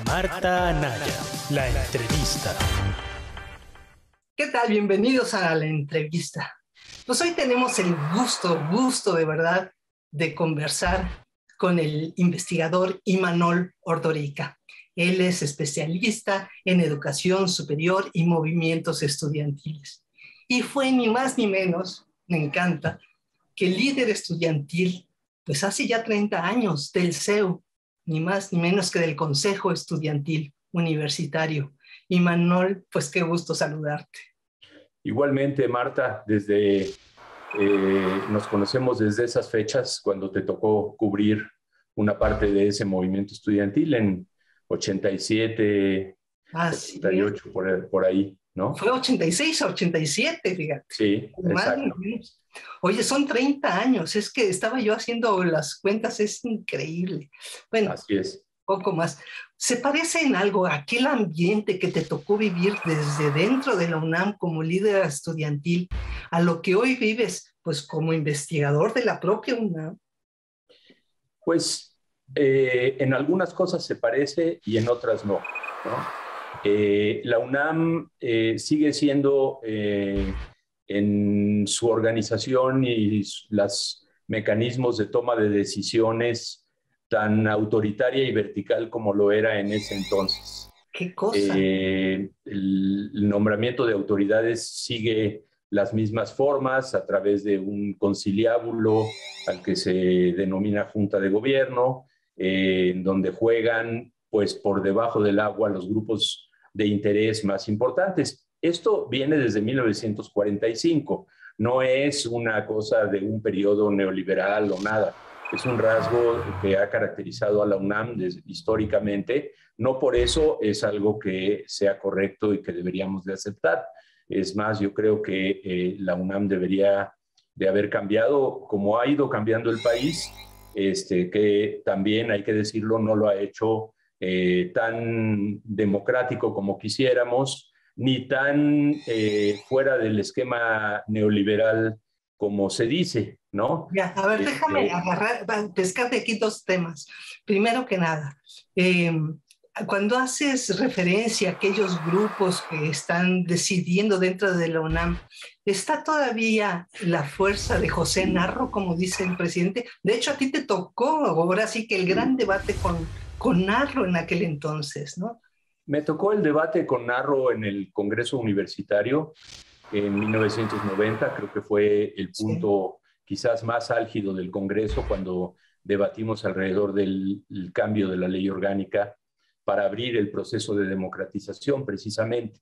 Marta Anaya, la entrevista. ¿Qué tal? Bienvenidos a la entrevista. Pues hoy tenemos el gusto de verdad de conversar con el investigador Imanol Ordorica. Él es especialista en educación superior y movimientos estudiantiles. Y fue ni más ni menos, me encanta, que líder estudiantil, pues hace ya 30 años, del CEU, ni más ni menos que del Consejo Estudiantil Universitario. Imanol, pues qué gusto saludarte. Igualmente, Marta, nos conocemos desde esas fechas cuando te tocó cubrir una parte de ese movimiento estudiantil en 87, Así 88, es. por ahí, ¿no? Fue 86 a 87, fíjate. Sí, Más exacto. ni menos. Oye, son 30 años, es que estaba yo haciendo las cuentas, es increíble. Bueno, Así es. poco más. ¿Se parece en algo a aquel ambiente que te tocó vivir desde dentro de la UNAM como líder estudiantil a lo que hoy vives, pues como investigador de la propia UNAM? Pues en algunas cosas se parece y en otras no, ¿no? La UNAM sigue siendo en su organización y los mecanismos de toma de decisiones tan autoritaria y vertical como lo era en ese entonces. ¿Qué cosa? El nombramiento de autoridades sigue las mismas formas a través de un conciliábulo al que se denomina Junta de Gobierno, en donde juegan pues por debajo del agua los grupos de interés más importantes. Esto viene desde 1945, no es una cosa de un periodo neoliberal o nada, es un rasgo que ha caracterizado a la UNAM históricamente, no por eso es algo que sea correcto y que deberíamos de aceptar. Es más, yo creo que la UNAM debería de haber cambiado, como ha ido cambiando el país, que también hay que decirlo, no lo ha hecho tan democrático como quisiéramos, ni tan fuera del esquema neoliberal como se dice, ¿no? Ya, a ver, déjame pescar de aquí dos temas. Primero que nada, cuando haces referencia a aquellos grupos que están decidiendo dentro de la UNAM, ¿está todavía la fuerza de José Narro, como dice el presidente? De hecho, a ti te tocó ahora sí que el gran debate con Narro en aquel entonces, ¿no? Me tocó el debate con Narro en el Congreso Universitario en 1990, creo que fue el punto quizás más álgido del Congreso cuando debatimos alrededor del cambio de la ley orgánica para abrir el proceso de democratización precisamente.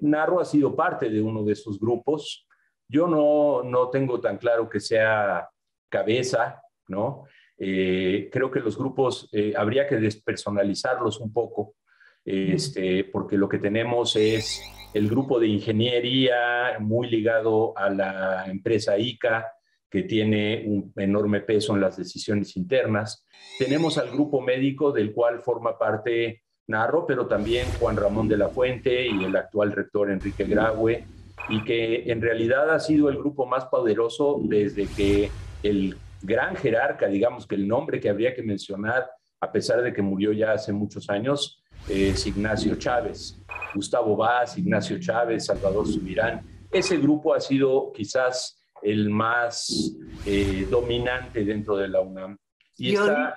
Narro ha sido parte de uno de esos grupos. Yo no tengo tan claro que sea cabeza, ¿no? Creo que los grupos habría que despersonalizarlos un poco, porque lo que tenemos es el grupo de ingeniería muy ligado a la empresa ICA, que tiene un enorme peso en las decisiones internas. Tenemos al grupo médico, del cual forma parte Narro, pero también Juan Ramón de la Fuente y el actual rector Enrique Graue, y que en realidad ha sido el grupo más poderoso desde que el gran jerarca, digamos que el nombre que habría que mencionar, a pesar de que murió ya hace muchos años, es Ignacio Chávez. Gustavo Vaz, Ignacio Chávez, Salvador Subirán. Ese grupo ha sido quizás el más dominante dentro de la UNAM. Y está,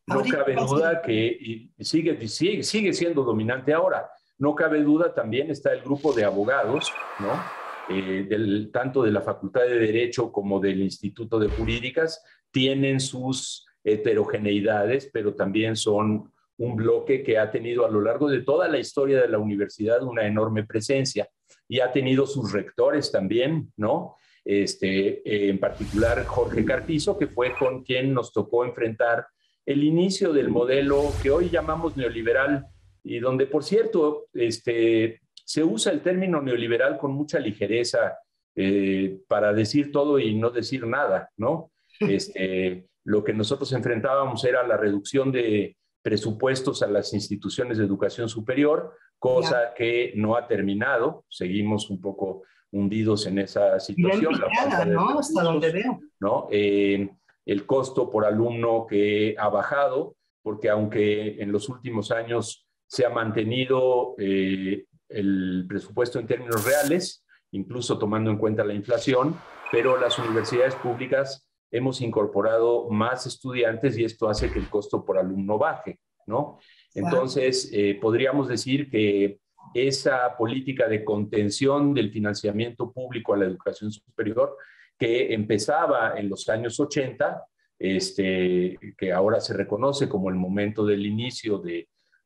no cabe duda que sigue siendo dominante ahora. No cabe duda, también está el grupo de abogados, ¿no? Tanto de la Facultad de Derecho como del Instituto de Jurídicas, tienen sus heterogeneidades, pero también son un bloque que ha tenido a lo largo de toda la historia de la universidad una enorme presencia y ha tenido sus rectores también, ¿no? En particular Jorge Carpizo, que fue con quien nos tocó enfrentar el inicio del modelo que hoy llamamos neoliberal y donde, por cierto, se usa el término neoliberal con mucha ligereza para decir todo y no decir nada, ¿no? Lo que nosotros enfrentábamos era la reducción de presupuestos a las instituciones de educación superior, cosa que no ha terminado. Seguimos un poco hundidos en esa situación. Picada, ¿no? Hasta donde veo. ¿No? El costo por alumno que ha bajado, porque aunque en los últimos años se ha mantenido el presupuesto en términos reales, incluso tomando en cuenta la inflación, pero las universidades públicas hemos incorporado más estudiantes y esto hace que el costo por alumno baje, ¿no? Entonces, podríamos decir que esa política de contención del financiamiento público a la educación superior, que empezaba en los años 80, que ahora se reconoce como el momento del inicio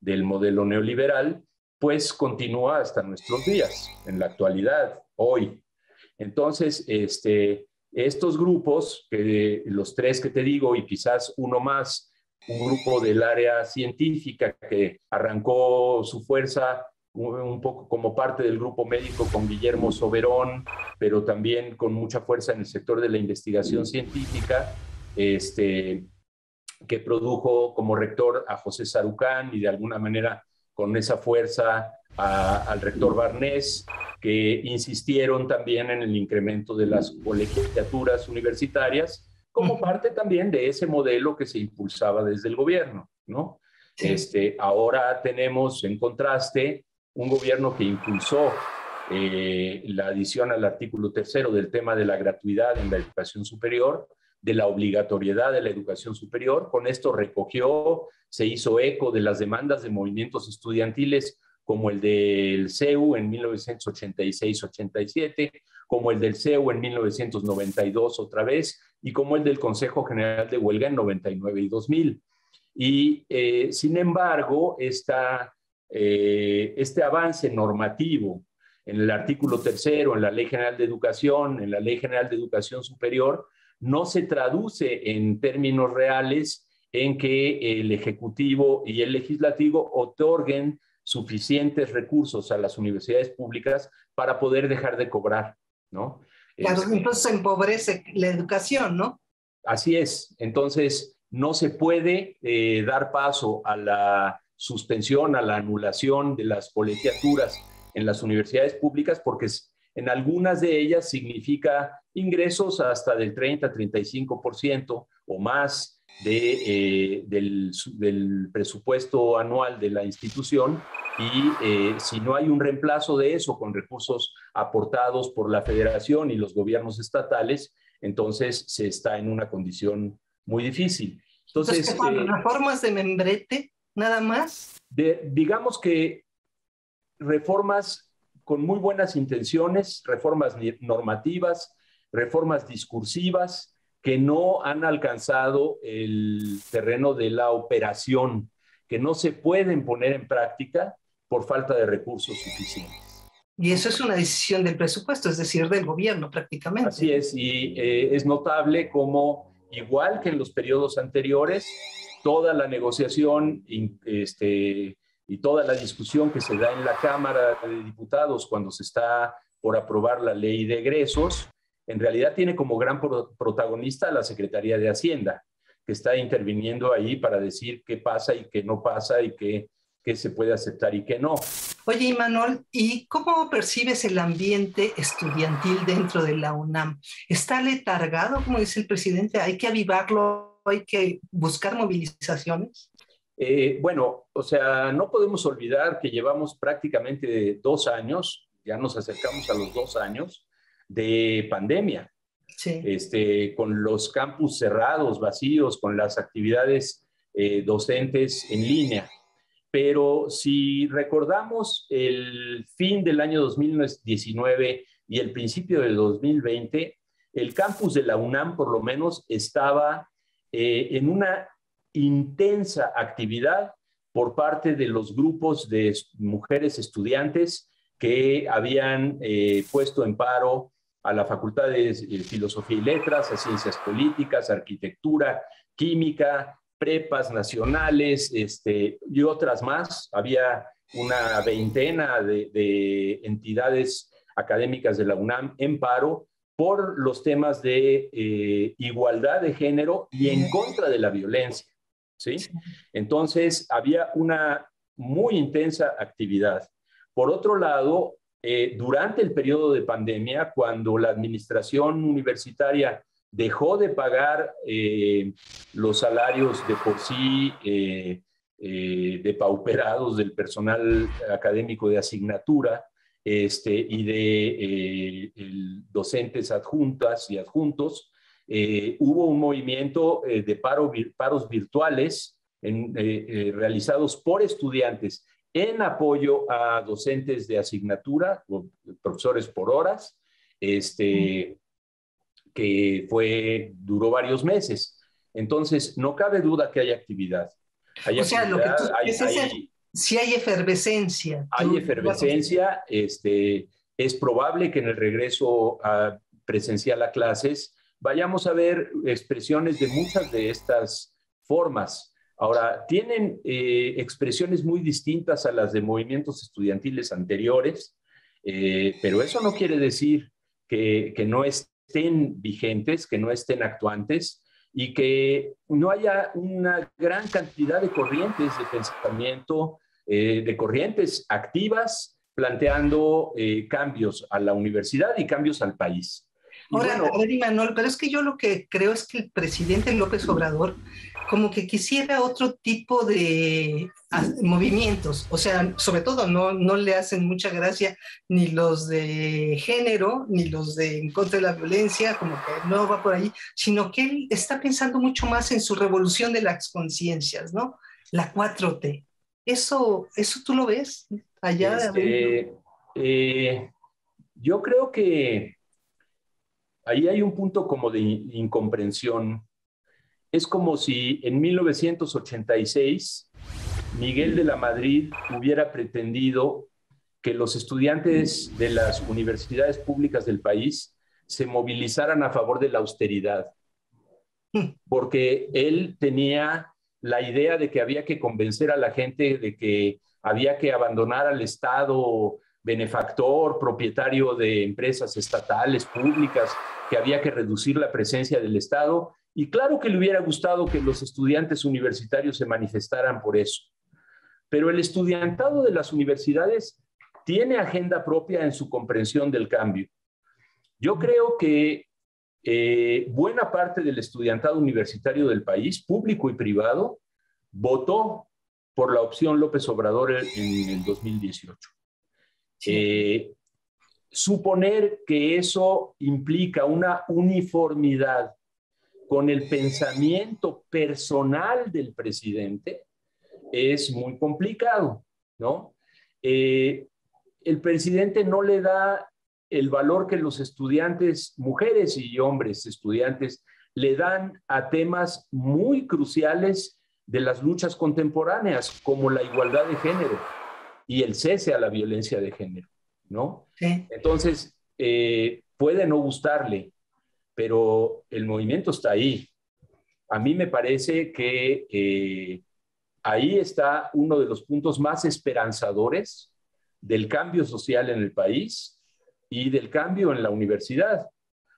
del modelo neoliberal, pues continúa hasta nuestros días, en la actualidad, hoy. Entonces, estos grupos, los tres que te digo y quizás uno más, un grupo del área científica que arrancó su fuerza un poco como parte del grupo médico con Guillermo Soberón, pero también con mucha fuerza en el sector de la investigación científica, que produjo como rector a José Sarucán y de alguna manera con esa fuerza al rector Barnés, que insistieron también en el incremento de las colegiaturas universitarias como parte también de ese modelo que se impulsaba desde el gobierno, ¿no? Sí. Ahora tenemos en contraste un gobierno que impulsó la adición al artículo 3 del tema de la gratuidad en la educación superior, de la obligatoriedad de la educación superior. Con esto recogió, se hizo eco de las demandas de movimientos estudiantiles como el del CEU en 1986-87, como el del CEU en 1992 otra vez, y como el del Consejo General de Huelga en 99 y 2000. Y sin embargo, este avance normativo en el artículo 3, en la Ley General de Educación, en la Ley General de Educación Superior, no se traduce en términos reales en que el Ejecutivo y el Legislativo otorguen suficientes recursos a las universidades públicas para poder dejar de cobrar, ¿no? Claro, entonces se empobrece la educación, ¿no? Así es. Entonces, no se puede dar paso a la suspensión, a la anulación de las colegiaturas en las universidades públicas, porque en algunas de ellas significa ingresos hasta del 30-35% o más del presupuesto anual de la institución, y si no hay un reemplazo de eso con recursos aportados por la federación y los gobiernos estatales, entonces se está en una condición muy difícil. Entonces, ¿reformas de membrete nada más? Digamos que reformas con muy buenas intenciones, reformas normativas, reformas discursivas, que no han alcanzado el terreno de la operación, que no se pueden poner en práctica por falta de recursos suficientes. Y eso es una decisión del presupuesto, es decir, del gobierno prácticamente. Así es, y es notable cómo, igual que en los periodos anteriores, toda la negociación y toda la discusión que se da en la Cámara de Diputados cuando se está por aprobar la ley de egresos, en realidad tiene como gran protagonista a la Secretaría de Hacienda, que está interviniendo ahí para decir qué pasa y qué no pasa y qué se puede aceptar y qué no. Oye, Imanol, ¿y cómo percibes el ambiente estudiantil dentro de la UNAM? ¿Está letargado, como dice el presidente? ¿Hay que avivarlo? ¿Hay que buscar movilizaciones? Bueno, o sea, no podemos olvidar que llevamos prácticamente 2 años, ya nos acercamos a los 2 años de pandemia. Sí. Con los campus cerrados, vacíos, con las actividades docentes en línea. Pero si recordamos el fin del año 2019 y el principio del 2020, el campus de la UNAM por lo menos estaba en una intensa actividad por parte de los grupos de mujeres estudiantes que habían puesto en paro a la Facultad de Filosofía y Letras, a Ciencias Políticas, Arquitectura, Química, prepas nacionales y otras más. Había una veintena de entidades académicas de la UNAM en paro por los temas de igualdad de género y en contra de la violencia, ¿sí? Entonces, había una muy intensa actividad. Por otro lado, durante el periodo de pandemia, cuando la administración universitaria dejó de pagar los salarios de por sí depauperados del personal académico de asignatura y de docentes adjuntas y adjuntos. Hubo un movimiento de paros virtuales realizados por estudiantes en apoyo a docentes de asignatura, o profesores por horas, que duró varios meses. Entonces, no cabe duda que hay actividad. O sea, lo que tú quieres es, si hay efervescencia. Hay efervescencia. Es probable que en el regreso presencial a clases vayamos a ver expresiones de muchas de estas formas. Ahora, tienen expresiones muy distintas a las de movimientos estudiantiles anteriores, pero eso no quiere decir que no estén vigentes, que no estén actuantes y que no haya una gran cantidad de corrientes de pensamiento, de corrientes activas, planteando cambios a la universidad y cambios al país. Ahora, bueno, a ver, Imanol, pero es que yo lo que creo es que el presidente López Obrador como que quisiera otro tipo de movimientos, o sea, sobre todo no le hacen mucha gracia ni los de género, ni los de en contra de la violencia, como que no va por ahí, sino que él está pensando mucho más en su revolución de las conciencias, ¿no? La 4T. ¿Eso tú lo ves allá? Yo creo que ahí hay un punto como de incomprensión. Es como si en 1986 Miguel de la Madrid hubiera pretendido que los estudiantes de las universidades públicas del país se movilizaran a favor de la austeridad, porque él tenía la idea de que había que convencer a la gente de que había que abandonar al Estado benefactor, propietario de empresas estatales, públicas, que había que reducir la presencia del Estado. Y claro que le hubiera gustado que los estudiantes universitarios se manifestaran por eso. Pero el estudiantado de las universidades tiene agenda propia en su comprensión del cambio. Yo creo que buena parte del estudiantado universitario del país, público y privado, votó por la opción López Obrador en el 2018. Sí. Suponer que eso implica una uniformidad con el pensamiento personal del presidente es muy complicado, ¿no? El presidente no le da el valor que los estudiantes, mujeres y hombres estudiantes, le dan a temas muy cruciales de las luchas contemporáneas, como la igualdad de género y el cese a la violencia de género, ¿no? Sí. Entonces, puede no gustarle, pero el movimiento está ahí. A mí me parece que ahí está uno de los puntos más esperanzadores del cambio social en el país y del cambio en la universidad,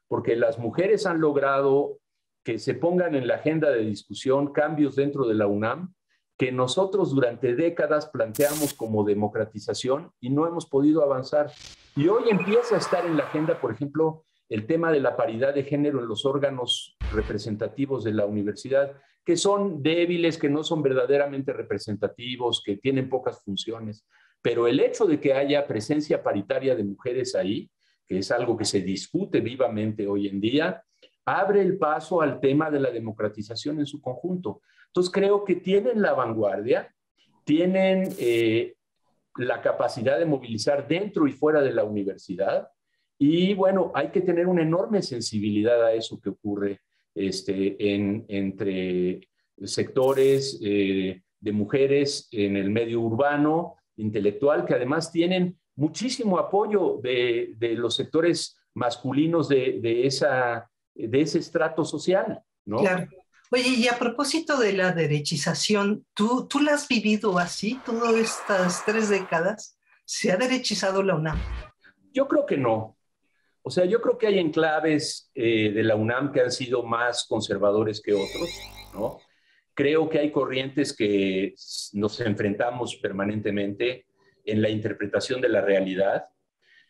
porque las mujeres han logrado que se pongan en la agenda de discusión cambios dentro de la UNAM que nosotros durante décadas planteamos como democratización y no hemos podido avanzar. Y hoy empieza a estar en la agenda, por ejemplo, el tema de la paridad de género en los órganos representativos de la universidad, que son débiles, que no son verdaderamente representativos, que tienen pocas funciones. Pero el hecho de que haya presencia paritaria de mujeres ahí, que es algo que se discute vivamente hoy en día, abre el paso al tema de la democratización en su conjunto. Entonces creo que tienen la vanguardia, tienen la capacidad de movilizar dentro y fuera de la universidad. Y bueno, hay que tener una enorme sensibilidad a eso que ocurre entre sectores de mujeres en el medio urbano, intelectual, que además tienen muchísimo apoyo de los sectores masculinos de ese estrato social, ¿no? Claro. Oye, y a propósito de la derechización, ¿tú la has vivido así todas estas 3 décadas? ¿Se ha derechizado la UNAM? Yo creo que no. O sea, yo creo que hay enclaves de la UNAM que han sido más conservadores que otros, ¿no? Creo que hay corrientes que nos enfrentamos permanentemente en la interpretación de la realidad.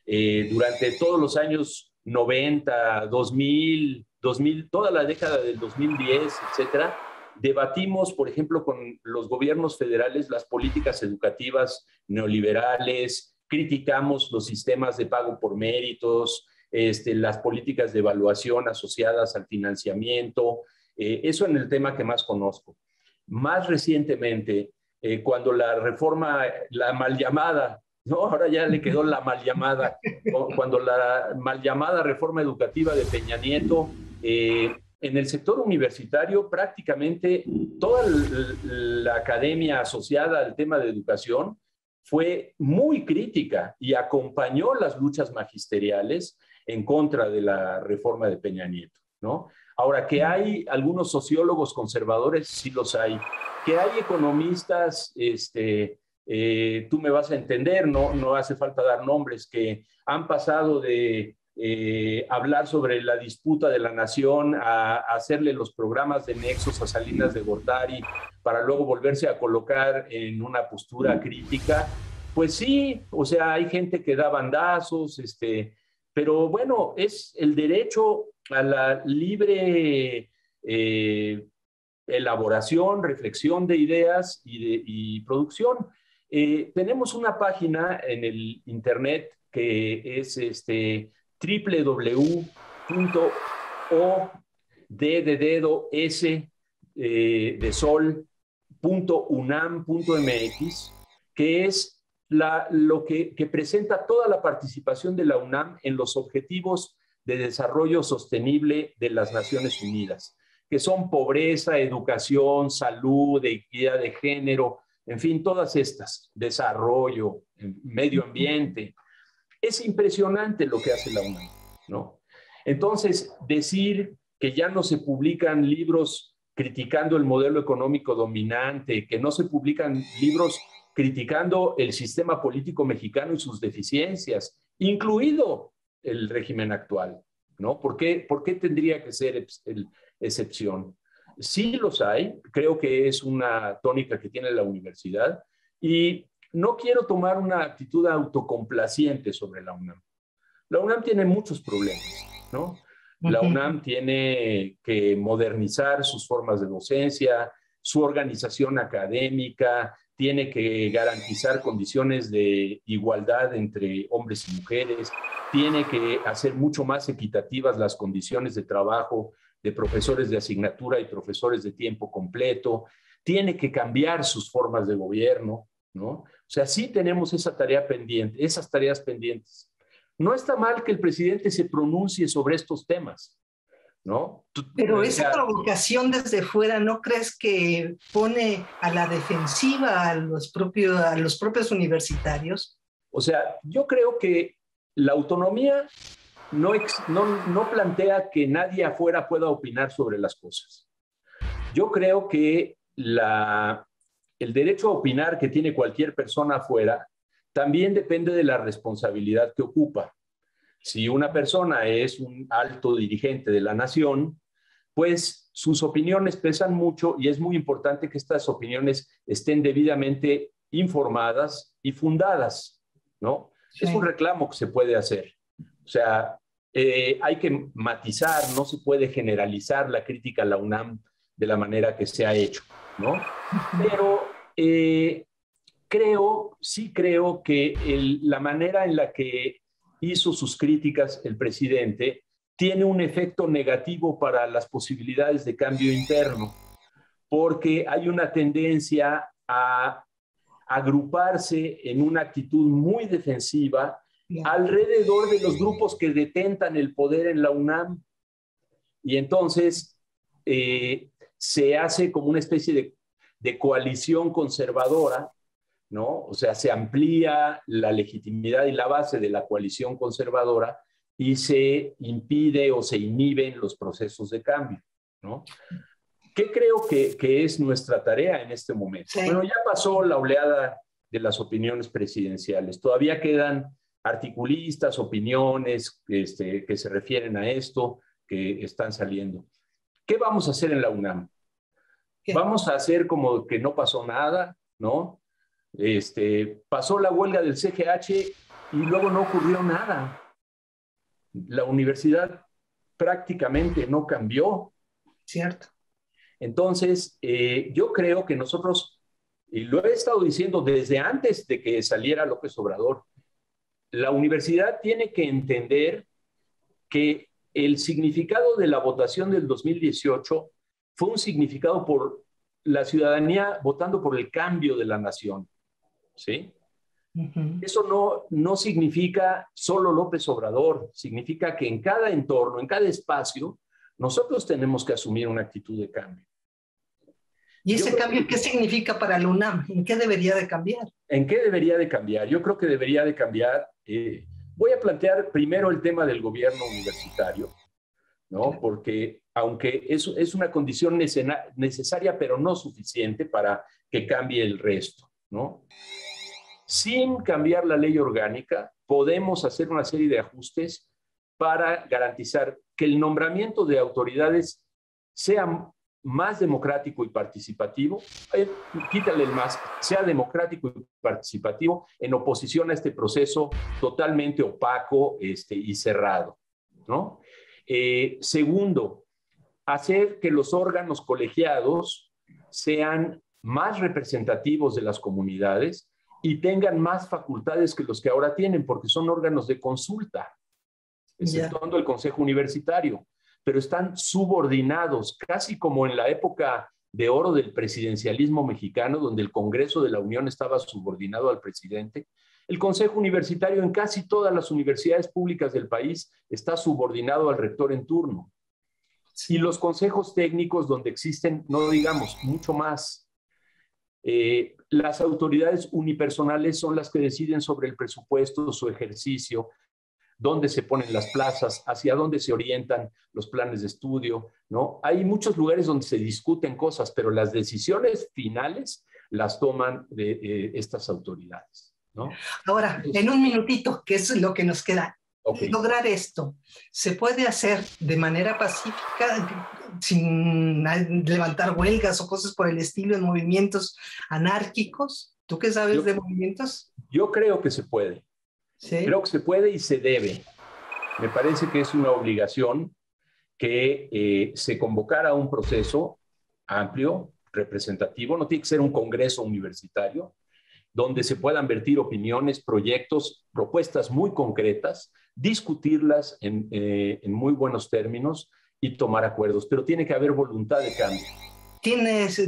Durante todos los años 90, 2000, toda la década del 2010, etcétera, debatimos, por ejemplo, con los gobiernos federales las políticas educativas neoliberales, criticamos los sistemas de pago por méritos, las políticas de evaluación asociadas al financiamiento, eso en el tema que más conozco. Más recientemente, cuando la reforma, la mal llamada, ¿no? Ahora ya le quedó la mal llamada, cuando la mal llamada reforma educativa de Peña Nieto, en el sector universitario prácticamente toda la academia asociada al tema de educación fue muy crítica y acompañó las luchas magisteriales en contra de la reforma de Peña Nieto, ¿no? Ahora, que hay algunos sociólogos conservadores, sí los hay. Que hay economistas, tú me vas a entender, no hace falta dar nombres, que han pasado de hablar sobre la disputa de la nación a hacerle los programas de nexos a Salinas de Gortari para luego volverse a colocar en una postura crítica. Pues sí, o sea, hay gente que da bandazos, pero bueno, es el derecho a la libre elaboración, reflexión de ideas y producción. Tenemos una página en el internet que es www.unam.mx, que es lo que presenta toda la participación de la UNAM en los objetivos de desarrollo sostenible de las Naciones Unidas, que son pobreza, educación, salud, equidad de género, en fin, todas estas, desarrollo, medio ambiente. Es impresionante lo que hace la UNAM, ¿no? Entonces, decir que ya no se publican libros criticando el modelo económico dominante, que no se publican libros criticando el sistema político mexicano y sus deficiencias, incluido el régimen actual, ¿no? ¿Por qué tendría que ser excepción? Sí los hay, creo que es una tónica que tiene la universidad y no quiero tomar una actitud autocomplaciente sobre la UNAM. La UNAM tiene muchos problemas, ¿no? La UNAM tiene que modernizar sus formas de docencia, su organización académica, tiene que garantizar condiciones de igualdad entre hombres y mujeres, tiene que hacer mucho más equitativas las condiciones de trabajo de profesores de asignatura y profesores de tiempo completo, tiene que cambiar sus formas de gobierno, ¿no? O sea, sí tenemos esa tarea pendiente, esas tareas pendientes. No está mal que el presidente se pronuncie sobre estos temas, ¿no? Pero esa provocación desde fuera, ¿no crees que pone a la defensiva a los propios universitarios? O sea, yo creo que la autonomía no plantea que nadie afuera pueda opinar sobre las cosas. Yo creo que el derecho a opinar que tiene cualquier persona afuera también depende de la responsabilidad que ocupa. Si una persona es un alto dirigente de la nación, pues sus opiniones pesan mucho y es muy importante que estas opiniones estén debidamente informadas y fundadas, ¿no? Sí. Es un reclamo que se puede hacer. O sea, hay que matizar, no se puede generalizar la crítica a la UNAM de la manera que se ha hecho, ¿no? Pero sí creo que la manera en la que hizo sus críticas el presidente tiene un efecto negativo para las posibilidades de cambio interno, porque hay una tendencia a agruparse en una actitud muy defensiva alrededor de los grupos que detentan el poder en la UNAM. Y entonces se hace como una especie de coalición conservadora, ¿no? O sea, se amplía la legitimidad y la base de la coalición conservadora y se impide o se inhiben los procesos de cambio, ¿no? ¿Qué creo que es nuestra tarea en este momento? Sí. Bueno, ya pasó la oleada de las opiniones presidenciales. Todavía quedan articulistas, opiniones que se refieren a esto, que están saliendo. ¿Qué vamos a hacer en la UNAM? ¿Qué? Vamos a hacer como que no pasó nada, ¿no? Pasó la huelga del CGH y luego no ocurrió nada. La universidad prácticamente no cambió. Cierto. Entonces, yo creo que nosotros, y lo he estado diciendo desde antes de que saliera López Obrador, la universidad tiene que entender que el significado de la votación del 2018 fue un significado por la ciudadanía votando por el cambio de la nación, ¿sí? Eso no significa solo López Obrador, significa que en cada entorno, en cada espacio, nosotros tenemos que asumir una actitud de cambio. ¿Y ese cambio qué significa para la UNAM? ¿En qué debería de cambiar? ¿En qué debería de cambiar? Yo creo que debería de cambiar. Voy a plantear primero el tema del gobierno universitario, ¿no? Porque aunque es una condición necesaria, pero no suficiente para que cambie el resto, ¿no? Sin cambiar la ley orgánica, podemos hacer una serie de ajustes para garantizar que el nombramiento de autoridades sea más democrático y participativo, quítale el más, sea democrático y participativo en oposición a este proceso totalmente opaco y cerrado, ¿no? Segundo, hacer que los órganos colegiados sean más representativos de las comunidades y tengan más facultades que los que ahora tienen, porque son órganos de consulta, exceptuando el Consejo Universitario, pero están subordinados, casi como en la época de oro del presidencialismo mexicano, donde el Congreso de la Unión estaba subordinado al presidente. El Consejo Universitario en casi todas las universidades públicas del país está subordinado al rector en turno. Y los consejos técnicos, donde existen, no digamos, mucho más. Las autoridades unipersonales son las que deciden sobre el presupuesto, su ejercicio, dónde se ponen las plazas, hacia dónde se orientan los planes de estudio, ¿no? Hay muchos lugares donde se discuten cosas, pero las decisiones finales las toman estas autoridades, ¿no? Ahora, entonces, en un minutito, que es lo que nos queda, lograr esto, ¿se puede hacer de manera pacífica, sin levantar huelgas o cosas por el estilo, en movimientos anárquicos? ¿Tú qué sabes de movimientos? Yo creo que se puede. ¿Sí? Creo que se puede y se debe. Me parece que es una obligación que se convocara un proceso amplio, representativo, no tiene que ser un congreso universitario, donde se puedan vertir opiniones, proyectos, propuestas muy concretas, discutirlas en muy buenos términos y tomar acuerdos, pero tiene que haber voluntad de cambio.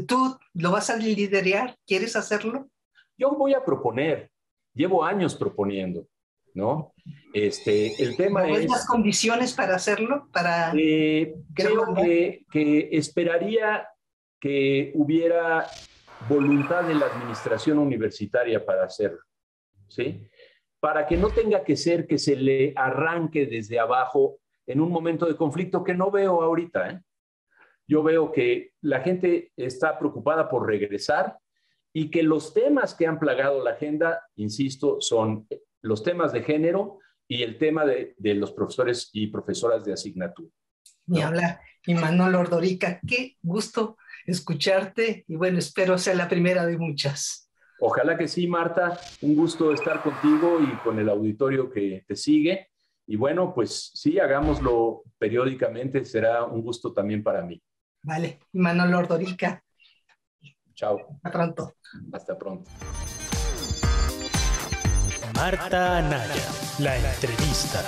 ¿Tú lo vas a liderar? ¿Quieres hacerlo? Yo voy a proponer, llevo años proponiendo, ¿no? El tema es... las condiciones para hacerlo? Creo que esperaría que hubiera voluntad de la administración universitaria para hacerlo, ¿sí? Para que no tenga que ser que se le arranque desde abajo en un momento de conflicto que no veo ahorita, ¿eh? Yo veo que la gente está preocupada por regresar y que los temas que han plagado la agenda, insisto, son los temas de género y el tema de los profesores y profesoras de asignatura. Ni hablar. Imanol Ordorica, qué gusto escucharte y bueno, espero sea la primera de muchas. Ojalá que sí, Marta. Un gusto estar contigo y con el auditorio que te sigue. Y bueno, pues sí, hagámoslo periódicamente. Será un gusto también para mí. Vale. Imanol Ordorica. Chao. Hasta pronto. Hasta pronto. Marta Anaya, la entrevista.